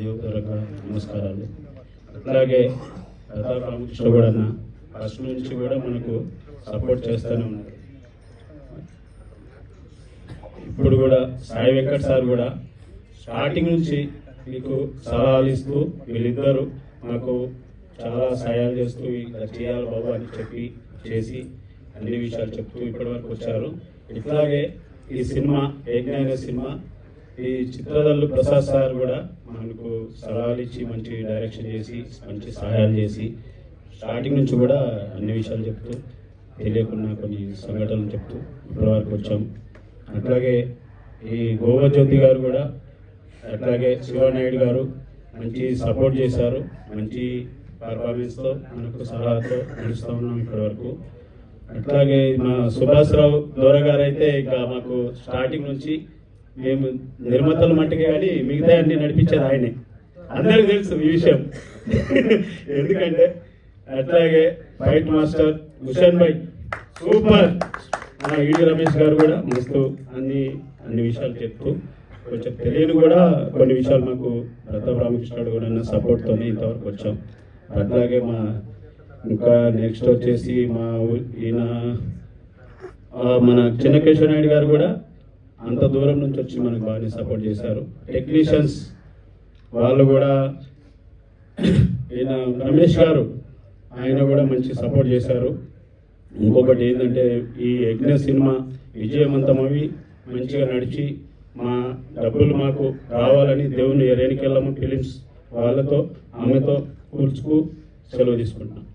హృదయపూర్వక నమస్కారాలు. అట్లాగే ప్రతాప్ రామకృష్ణ కూడా ఫస్ట్ నుంచి కూడా మనకు సపోర్ట్ చేస్తూనే ఉన్నారు. ఇప్పుడు కూడా సాయి వెంకట్ సార్ కూడా స్టార్టింగ్ నుంచి మీకు సలహాలు ఇస్తూ వీళ్ళిద్దరూ మాకు చాలా సహాయాలు చేస్తూ ఇలా చేయాలి బాబు అని చెప్పి చేసి అన్ని విషయాలు చెప్తూ ఇప్పటి వరకు వచ్చారు. ఇట్లాగే ఈ సినిమా యజ్ఞ సినిమా ఈ చిత్రదల్లు ప్రసాద్ సార్ కూడా మనకు సలహాలు ఇచ్చి మంచి డైరెక్షన్ చేసి మంచి సహాయాలు చేసి స్టార్టింగ్ నుంచి కూడా అన్ని విషయాలు చెప్తూ తెలియకుండా కొన్ని సంఘటనలు చెప్తూ ఇప్పటి వరకు వచ్చాము. అట్లాగే ఈ గోవజ్యోతి గారు కూడా అట్లాగే శివనాయుడు గారు మంచి సపోర్ట్ చేశారు. మంచి పర్ఫార్మెన్స్తో మనకు సలహాతో నడుస్తూ ఉన్నాం ఇప్పటి వరకు. అట్లాగే మా సుభాష్ రావు దోర గారు అయితే ఇంకా మాకు స్టార్టింగ్ నుంచి మేము నిర్మాతలు మట్టుకే కానీ మిగతా అన్ని నడిపించేది ఆయనే. అందరికీ తెలుసు ఈ విషయం. ఎందుకంటే అట్లాగే ఫైట్ మాస్టర్ హుసేన్ భాయ్ సూపర్. మన ఈడి రమేష్ గారు కూడా మస్తు అన్ని విషయాలు చెప్తూ కొంచెం తెలియని కూడా కొన్ని విషయాలు మాకు ప్రతాప్ రామకృష్ణుడు కూడా సపోర్ట్తోనే ఇంతవరకు వచ్చాం. అట్లాగే మా ఇంకా నెక్స్ట్ వచ్చేసి ఈయన మన చిన్నకేశ్వర నాయుడు గారు కూడా అంత దూరం నుంచి వచ్చి మనకు బాగానే సపోర్ట్ చేశారు. టెక్నీషియన్స్ వాళ్ళు కూడా ఈయన రమేష్ గారు ఆయన కూడా మంచి సపోర్ట్ చేశారు. ఇంకొకటి ఏంటంటే ఈ యజ్ఞ సినిమా విజయవంతమవి మంచిగా నడిచి మా డబ్బులు మాకు రావాలని దేవుని రేణుకెళ్ళమ్మ ఫిలిమ్స్ వాళ్ళతో ఆమెతో కూర్చుకు సెలవు తీసుకుంటున్నాం.